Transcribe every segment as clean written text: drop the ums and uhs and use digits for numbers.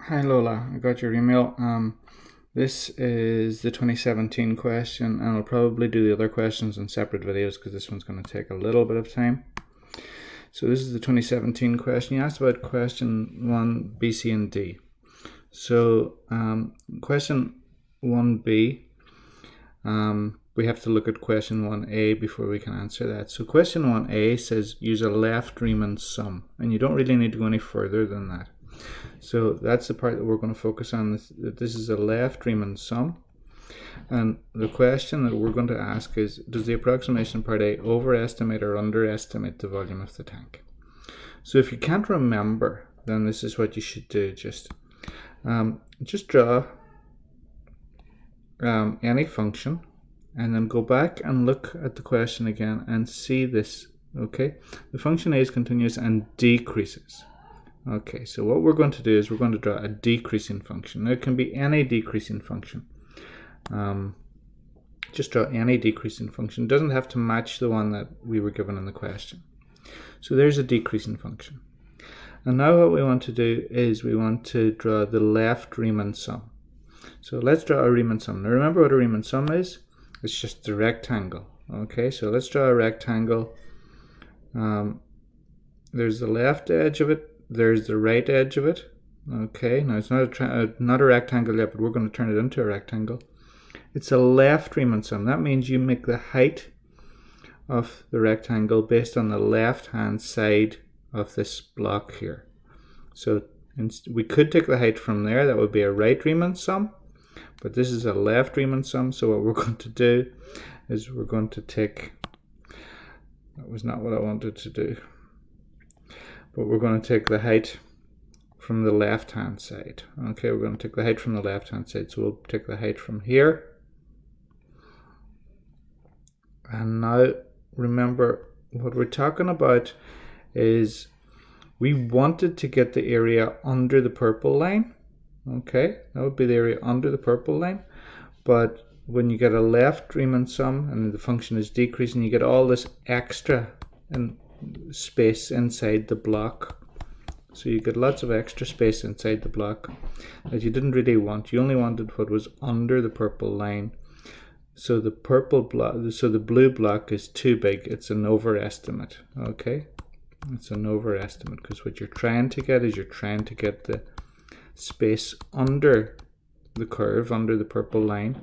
Hi Lola, I got your email. This is the 2017 question, and I'll probably do the other questions in separate videos because this one's going to take a little bit of time. So this is the 2017 question. You asked about question 1, B, C, and D. So question 1B, we have to look at question 1A before we can answer that. So question 1A says use a left Riemann sum, and you don't really need to go any further than that. So that's the part that we're going to focus on. This is a left Riemann sum. And the question that we're going to ask is, does the approximation part A overestimate or underestimate the volume of the tank? So if you can't remember, then this is what you should do. Just draw any function and then go back and look at the question again and see this. Okay, the function A is continuous and decreases. Okay, so what we're going to do is we're going to draw a decreasing function. Now it can be any decreasing function. Just draw any decreasing function. It doesn't have to match the one that we were given in the question. So there's a decreasing function. And now what we want to do is we want to draw the left Riemann sum. So let's draw a Riemann sum. Now remember what a Riemann sum is? It's just a rectangle. Okay, so let's draw a rectangle. There's the left edge of it. There's the right edge of it. Okay, now it's not a rectangle yet, but we're going to turn it into a rectangle. It's a left Riemann sum. That means you make the height of the rectangle based on the left hand side of this block here. So we could take the height from there. That would be a right Riemann sum, but this is a left Riemann sum. So what we're going to do is we're going to take, that was not what I wanted to do, but we're going to take the height from the left hand side. Okay, we're going to take the height from the left hand side. So we'll take the height from here. And now remember, what we're talking about is we wanted to get the area under the purple line. Okay, that would be the area under the purple line. But when you get a left Riemann sum and the function is decreasing, you get all this extra space inside the block. So you get lots of extra space inside the block that you didn't really want. You only wanted what was under the purple line. So the blue block is too big. It's an overestimate. Okay, it's an overestimate because what you're trying to get is you're trying to get the space under the curve, under the purple line,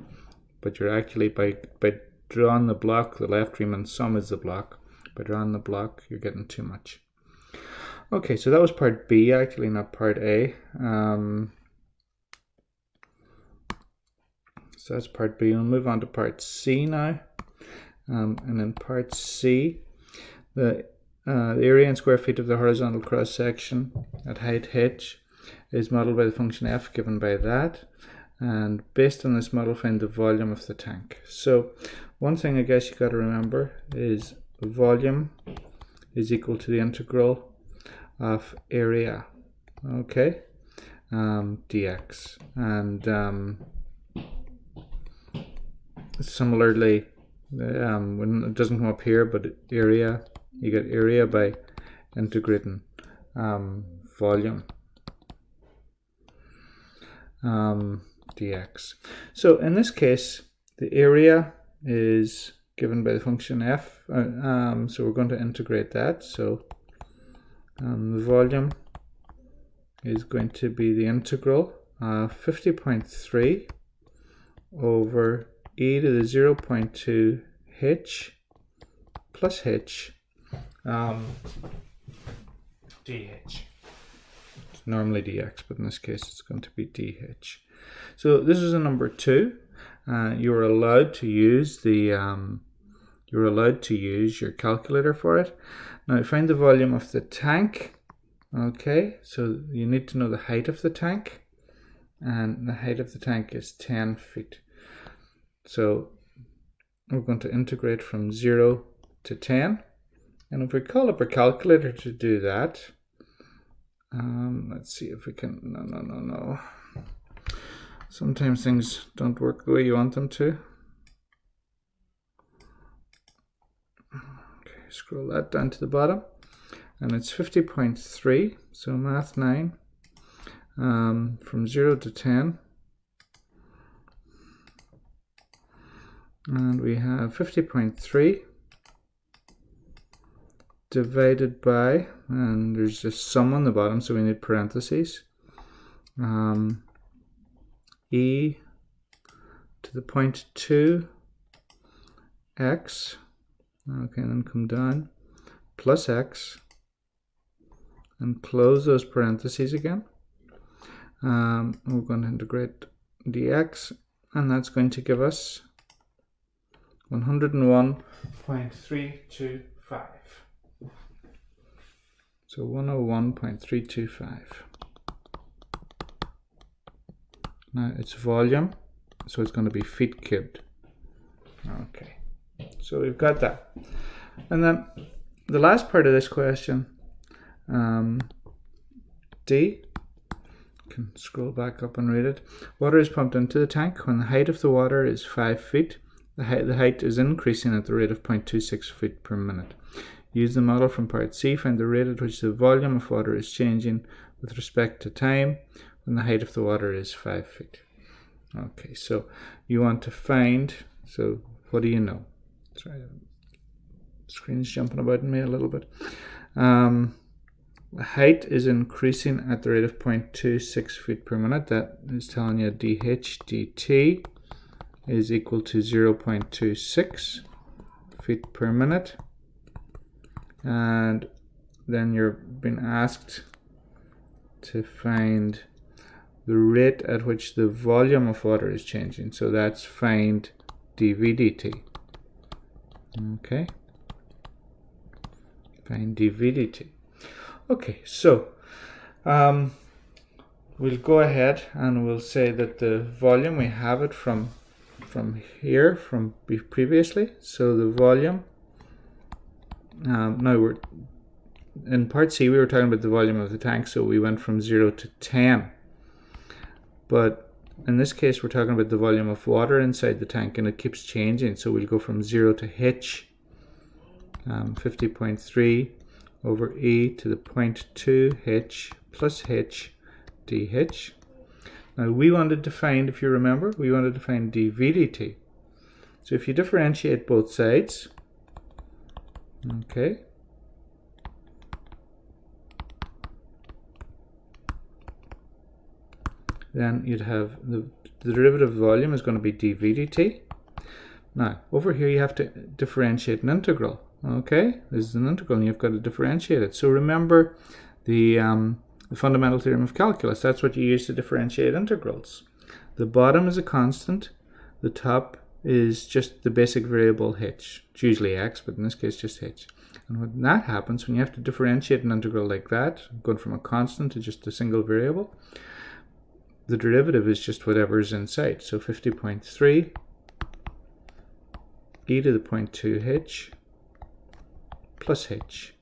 but you're actually by drawing the block, the left Riemann sum is the block. By drawing the block, you're getting too much. Okay, so that was part B, actually, not part A. So that's part B. We'll move on to part C now. And in part C, the area in square feet of the horizontal cross section at height h is modeled by the function f given by that. And based on this model, find the volume of the tank. So one thing I guess you got to remember is volume is equal to the integral of area, okay, dx. And similarly, when it doesn't come up here, but area, you get area by integrating volume dx. So in this case, the area is given by the function f, so we're going to integrate that. So the volume is going to be the integral of 50.3 over e to the 0.2 h plus h dh. It's normally dx, but in this case it's going to be dh. So this is a number 2. You're allowed to use your calculator for it. Now find the volume of the tank. Okay, so you need to know the height of the tank, and the height of the tank is 10 feet. So we're going to integrate from 0 to 10, and if we call up our calculator to do that, let's see if we can. No. Sometimes things don't work the way you want them to. Okay, scroll that down to the bottom, and it's 50.3, so math 9, from 0 to 10. And we have 50.3 divided by, and there's a sum on the bottom, so we need parentheses, e to the 0.2 x, okay, and then come down, plus x, and close those parentheses again. We're going to integrate dx, and that's going to give us 101.325. So 101.325. Now it's volume, so it's going to be feet cubed. Okay, so we've got that. And then the last part of this question, D, can scroll back up and read it. Water is pumped into the tank when the height of the water is 5 feet. The height is increasing at the rate of 0.26 feet per minute. Use the model from part C. Find the rate at which the volume of water is changing with respect to time when the height of the water is 5 feet. Okay, so you want to find, so what do you know? Sorry, the screen's jumping about in me a little bit. The height is increasing at the rate of 0.26 feet per minute. That is telling you dH dt is equal to 0.26 feet per minute. And then you're being asked to find the rate at which the volume of water is changing. So that's find dV dt. Okay. Find dV dt. Okay, so we'll go ahead and we'll say that the volume, we have it from here, from previously. So the volume, now we're in part C, we were talking about the volume of the tank, so we went from 0 to 10. But in this case, we're talking about the volume of water inside the tank, and it keeps changing. So we'll go from 0 to H, 50.3 over E to the 0.2 H plus H dH. Now we wanted to find, if you remember, we wanted to find dV dt. So if you differentiate both sides, okay, then you'd have the derivative of volume is going to be dV dt. Now over here you have to differentiate an integral. Okay, this is an integral and you've got to differentiate it. So remember the fundamental theorem of calculus. That's what you use to differentiate integrals. The bottom is a constant, the top is just the basic variable h. It's usually x, but in this case just h. And when that happens, when you have to differentiate an integral like that, going from a constant to just a single variable, the derivative is just whatever is inside. So 50.3 e to the 0.2 h plus h.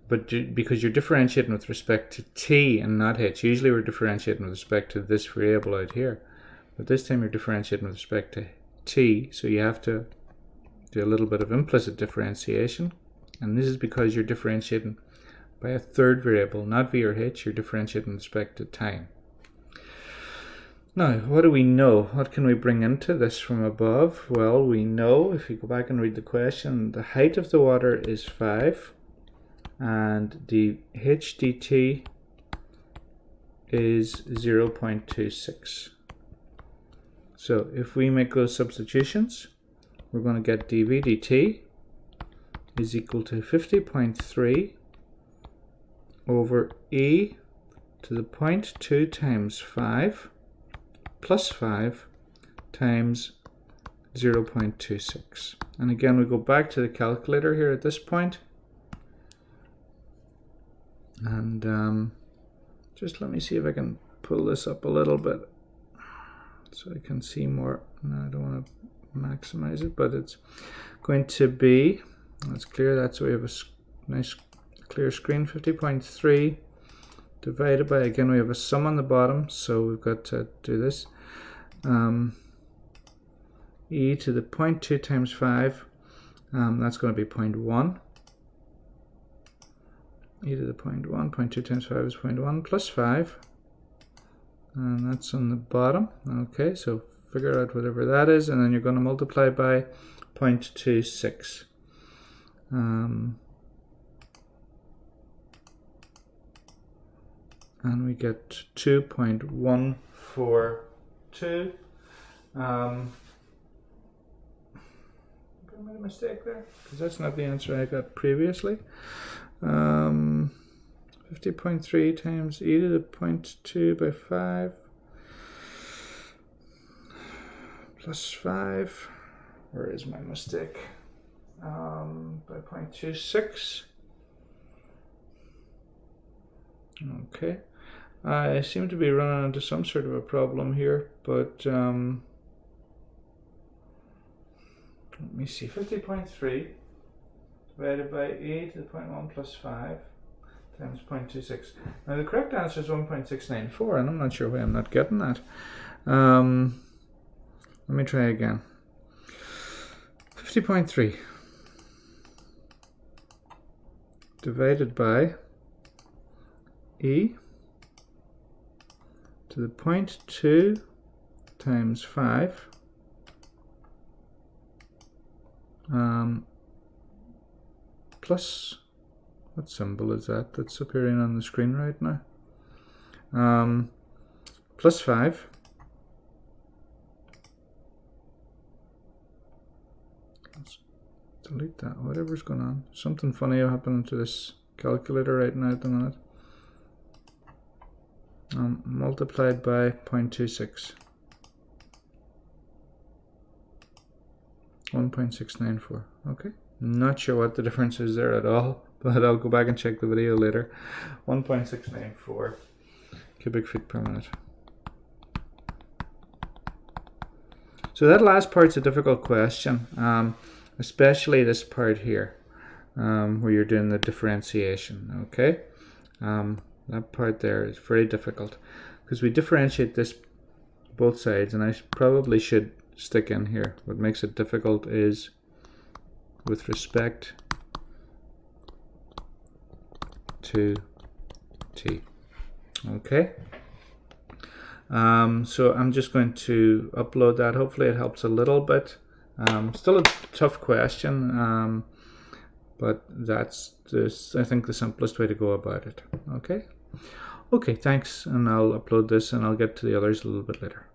But because you're differentiating with respect to t and not h, usually we're differentiating with respect to this variable out here. But this time you're differentiating with respect to t, so you have to do a little bit of implicit differentiation. And this is because you're differentiating by a third variable, not v or h, you're differentiating with respect to time. Now, what do we know? What can we bring into this from above? Well, we know, if you go back and read the question, the height of the water is 5, and the h dt is 0.26. So if we make those substitutions, we're going to get dV dt is equal to 50.3 over e to the 0.2 times 5 plus 5 times 0.26. And again, we go back to the calculator here at this point. And just let me see if I can pull this up a little bit so I can see more. No, I don't want to maximize it, but it's going to be, that's clear, that's why we have a nice clear screen. 50.3 divided by, again we have a sum on the bottom, so we've got to do this, e to the 0.2 times 5, that's going to be 0.1, e to the 0.1, 0.2 times 5 is 0.1 plus 5. And that's on the bottom. Okay, so figure out whatever that is, and then you're going to multiply by 0.26. And we get 2.142. I made a mistake there, because that's not the answer I got previously. 50.3 times e to the 0.2 by 5 plus 5. Where is my mistake? By 0.26. Okay. I seem to be running into some sort of a problem here, but let me see. 50.3 divided by e to the 0.1 plus 5 times 0.26. Now the correct answer is 1.694, and I'm not sure why I'm not getting that. Let me try again. 50.3 divided by e to the 0.2 times 5 plus, what symbol is that that's appearing on the screen right now? Plus 5 let's delete that. Whatever's going on, something funny happening to this calculator right now at the minute. Multiplied by 0.26. 1.694. Okay, not sure what the difference is there at all, but I'll go back and check the video later. 1.694 cubic feet per minute. So that last part's a difficult question, especially this part here, where you're doing the differentiation. Okay, that part there is very difficult because we differentiate this both sides, and I probably should stick in here. What makes it difficult is with respect to t. Okay. So I'm just going to upload that. Hopefully it helps a little bit. Still a tough question, but that's I think the simplest way to go about it. Okay. Okay, thanks, and I'll upload this and I'll get to the others a little bit later.